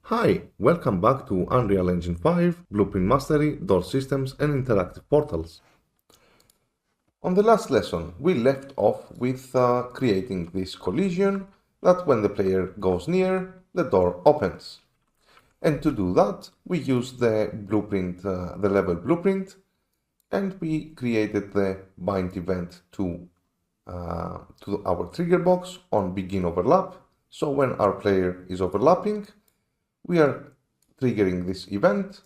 Hi, welcome back to Unreal Engine 5, Blueprint Mastery, Door Systems and Interactive Portals. On the last lesson, we left off with creating this collision that when the player goes near, the door opens. And to do that, we used the blueprint, the level blueprint, and we created the bind event to our trigger box on begin overlap. So when our player is overlapping, we are triggering this event.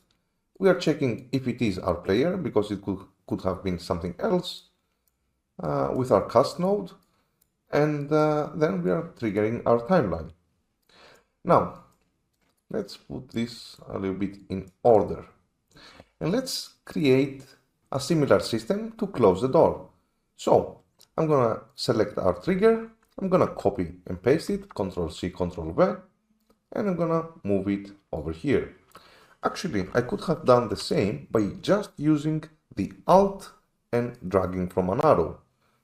We are checking if it is our player, because it could have been something else with our cast node. And then we are triggering our timeline. Now, let's put this a little bit in order. And let's create a similar system to close the door. So I'm going to select our trigger. I'm going to copy and paste it, Ctrl-C, Ctrl-V. And I'm gonna move it over here. Actually, I could have done the same by just using the Alt and dragging from an arrow.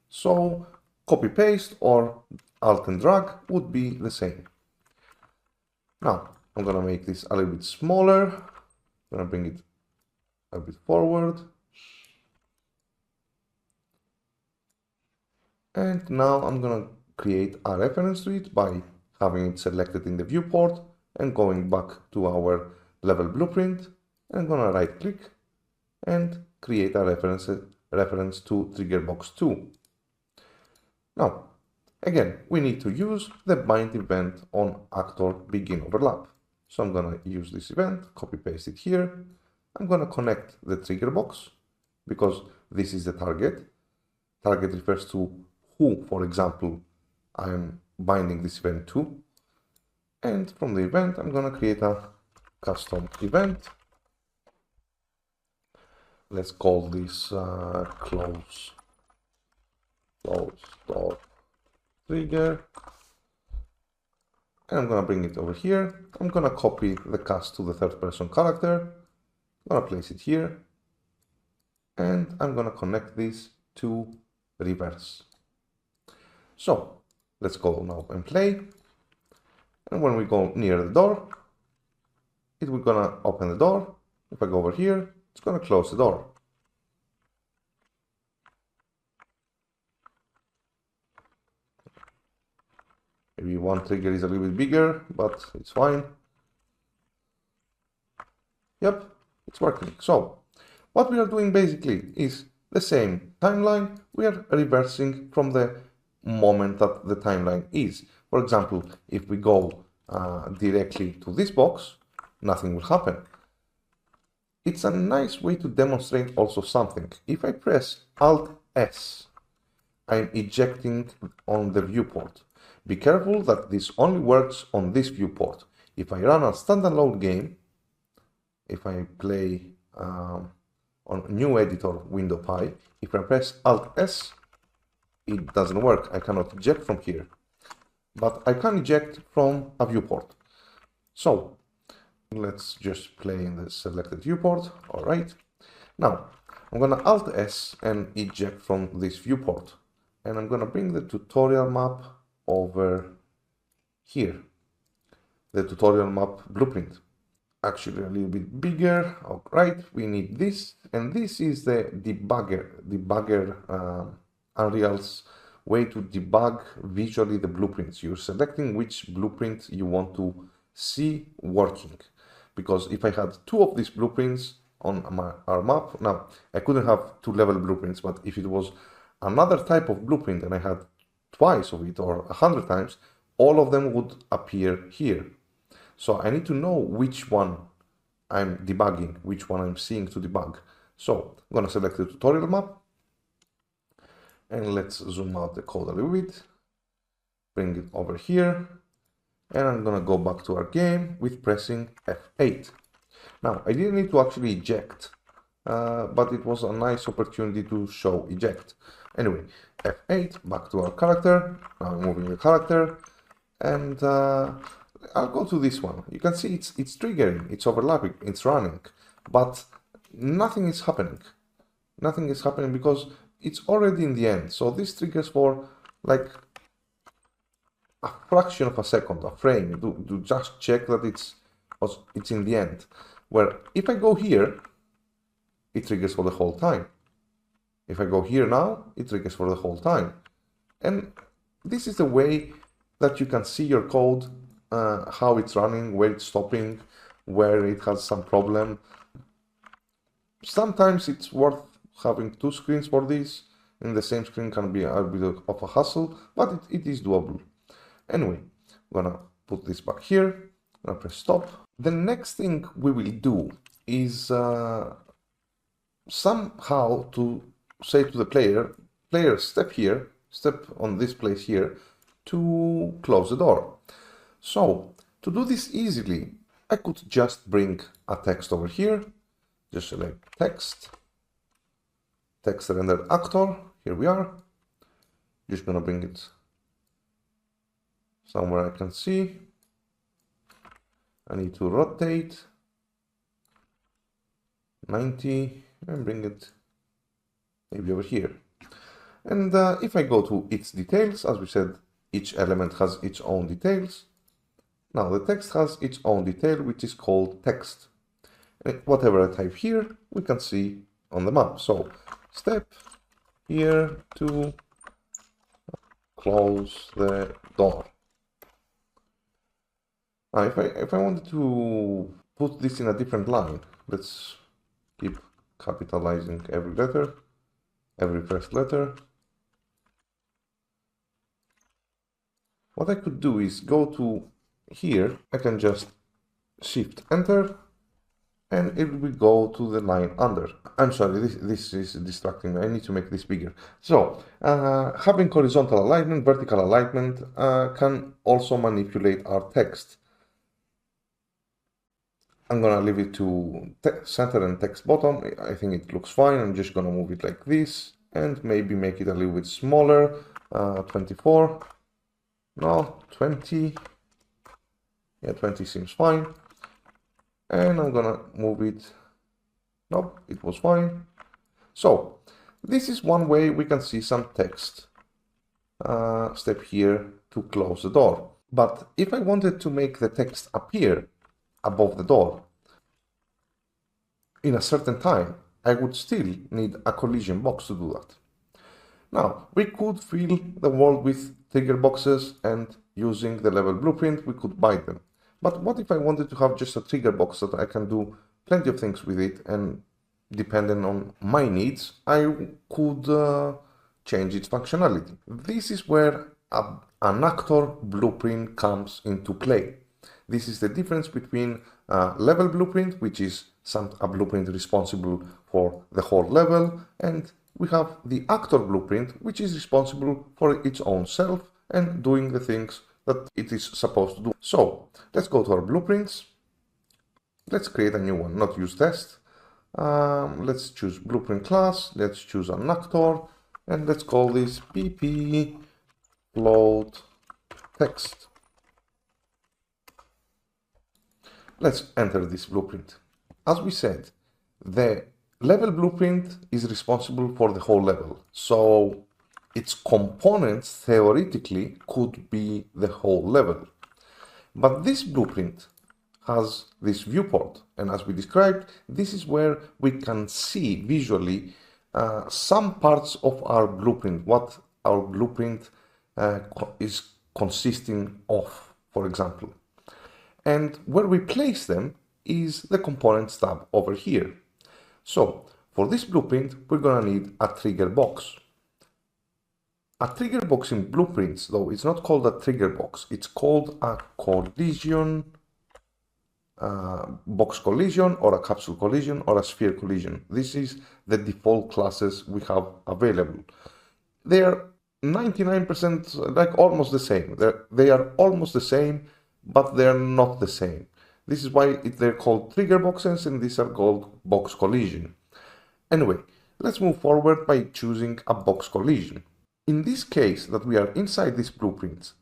So copy paste or Alt and drag would be the same. Now I'm gonna make this a little bit smaller. I'm gonna bring it a bit forward. And now I'm gonna create a reference to it by having it selected in the viewport and going back to our level blueprint. And I'm gonna right click and create a reference to trigger box 2. Now, again, we need to use the bind event on actor begin overlap. So I'm gonna use this event, copy paste it here. I'm gonna connect the trigger box because this is the target. Target refers to who, for example, I'm binding this event to, and from the event I'm gonna create a custom event. Let's call this close door trigger, and I'm gonna bring it over here. I'm gonna copy the cast to the third person character. I'm gonna place it here, and I'm gonna connect this to reverse. So let's go now and play. And when we go near the door, it will gonna open the door. If I go over here, it's gonna close the door. Maybe one trigger is a little bit bigger, but it's fine. Yep, it's working. So what we are doing basically is the same timeline. We are reversing from the moment that the timeline is. For example, if we go directly to this box, nothing will happen. It's a nice way to demonstrate also something. If I press Alt-S, I'm ejecting on the viewport. Be careful that this only works on this viewport. If I run a standalone game, if I play on new editor window pi, if I press Alt-S, it doesn't work. I cannot eject from here, but I can eject from a viewport. So let's just play in the selected viewport. All right. Now I'm gonna Alt-S and eject from this viewport, and I'm gonna bring the tutorial map over here. The tutorial map blueprint. Actually a little bit bigger. All right. We need this, and this is the debugger. Unreal's way to debug visually the blueprints. You're selecting which blueprint you want to see working. Because if I had two of these blueprints on our map, now I couldn't have two level blueprints, but if it was another type of blueprint and I had twice of it or 100 times, all of them would appear here. So I need to know which one I'm debugging, which one I'm seeing to debug. So I'm gonna select the tutorial map. And let's zoom out the code a little bit, bring it over here, and I'm gonna go back to our game with pressing F8. Now, I didn't need to actually eject, but it was a nice opportunity to show eject. Anyway, F8, back to our character. Now I'm moving the character, and I'll go to this one. You can see it's triggering, it's overlapping, it's running, but nothing is happening. Nothing is happening because it's already in the end. So this triggers for like a fraction of a second, a frame, to just check that it's because it's in the end, where if I go here, it triggers for the whole time. If I go here now, it triggers for the whole time. And this is the way that you can see your code, how it's running, where it's stopping, where it has some problem. Sometimes it's worth having two screens for this. In the same screen can be a bit of a hassle, but it is doable. Anyway, I'm gonna put this back here. I'm gonna press stop. The next thing we will do is somehow to say to the player, step here, step on this place here to close the door. So to do this easily, I could just bring a text over here, just select text render actor, here we are. Just gonna bring it somewhere I can see. I need to rotate 90 and bring it maybe over here. And if I go to its details, as we said, each element has its own details. Now the text has its own detail, which is called text. And whatever I type here, we can see on the map. So step here to close the door. Now if I wanted to put this in a different line, let's keep capitalizing every letter, every first letter. What I could do is go to here, I can just shift enter, and it will go to the line under. I'm sorry, this is distracting me. I need to make this bigger. So having horizontal alignment, vertical alignment can also manipulate our text. I'm gonna leave it to center and text bottom. I think it looks fine. I'm just gonna move it like this and maybe make it a little bit smaller. 24. No, 20. Yeah, 20 seems fine. And I'm gonna move it. Nope, it was fine. So this is one way we can see some text. Step here to close the door. But if I wanted to make the text appear above the door in a certain time, I would still need a collision box to do that. Now, we could fill the world with trigger boxes, and using the level blueprint, we could buy them. But what if I wanted to have just a trigger box that I can do plenty of things with it, and depending on my needs, I could change its functionality. This is where an actor blueprint comes into play. This is the difference between level blueprint, which is a blueprint responsible for the whole level, and we have the actor blueprint, which is responsible for its own self and doing the things that it is supposed to do. So let's go to our blueprints. Let's create a new one, not use test. Let's choose blueprint class. Let's choose an actor, and let's call this pp float text. Let's enter this blueprint. As we said, the level blueprint is responsible for the whole level. So its components theoretically could be the whole level. But this blueprint has this viewport. And as we described, this is where we can see visually some parts of our blueprint, what our blueprint is consisting of, for example. And where we place them is the components tab over here. So for this blueprint, we're gonna need a trigger box. A trigger box in blueprints, though, it's not called a trigger box. It's called a collision, box collision, or a capsule collision, or a sphere collision. This is the default classes we have available. They are 99% like almost the same. They are almost the same, but they're not the same. This is why they're called trigger boxes, and these are called box collision. Anyway, let's move forward by choosing a box collision. In this case that we are inside this blueprint,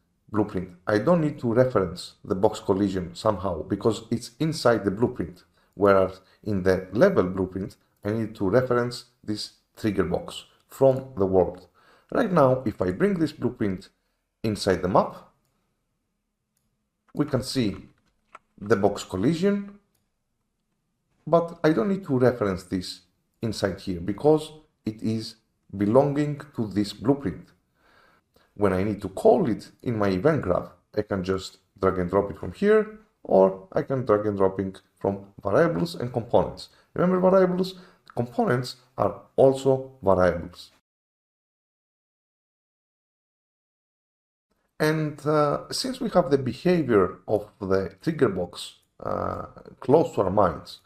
I don't need to reference the box collision somehow because it's inside the blueprint, whereas in the level blueprint, I need to reference this trigger box from the world. Right now, if I bring this blueprint inside the map, we can see the box collision, but I don't need to reference this inside here because it is belonging to this blueprint. When I need to call it in my event graph, I can just drag and drop it from here, or I can drag and drop it from variables and components. Remember variables? Components are also variables. And since we have the behavior of the trigger box close to our minds,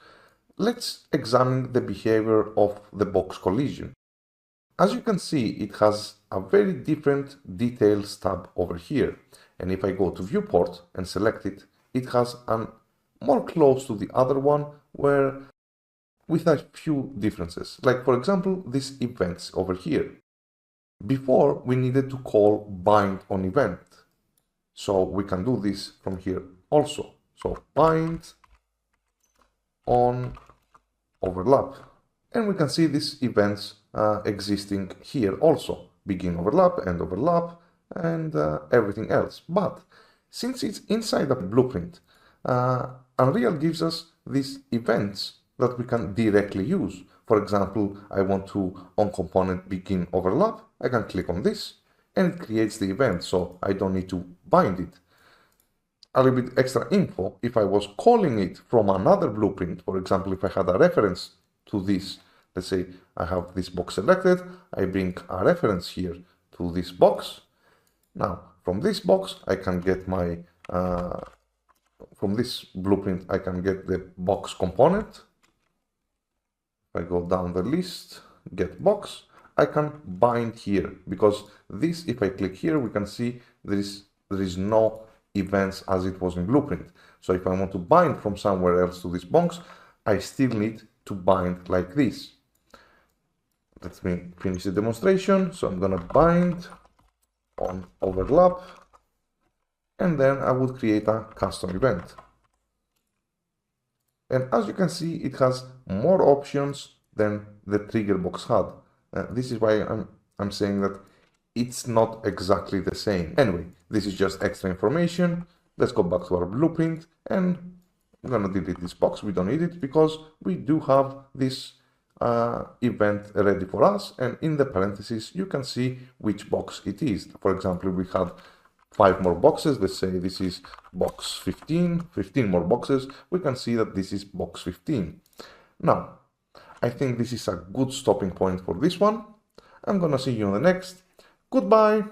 let's examine the behavior of the box collision. As you can see, it has a very different details tab over here. And if I go to viewport and select it, it has a more close to the other one where with a few differences. Like for example, these events over here. Before we needed to call bind on event. So we can do this from here also. So bind on overlap. And we can see these events existing here also. Begin overlap, end overlap, and everything else. But since it's inside the blueprint, Unreal gives us these events that we can directly use. For example, I want to on component begin overlap. I can click on this and it creates the event, so I don't need to bind it. A little bit extra info, if I was calling it from another blueprint, for example, if I had a reference to this, let's say I have this box selected, I bring a reference here to this box. Now, from this box, I can get my, from this blueprint, I can get the box component. If I go down the list, get box, I can bind here because this, if I click here, we can see there is no events as it was in blueprint. So if I want to bind from somewhere else to this box, I still need to bind like this. Let me finish the demonstration. So I'm gonna bind on overlap, and then I would create a custom event. And as you can see, it has more options than the trigger box had. This is why I'm saying that it's not exactly the same. Anyway, this is just extra information. Let's go back to our blueprint and I'm gonna delete this box. We don't need it because we do have this event ready for us, and in the parentheses you can see which box it is. For example, we had 5 more boxes. Let's say this is box 15 more boxes. We can see that this is box 15. Now, I think this is a good stopping point for this one. I'm gonna see you on the next. Goodbye.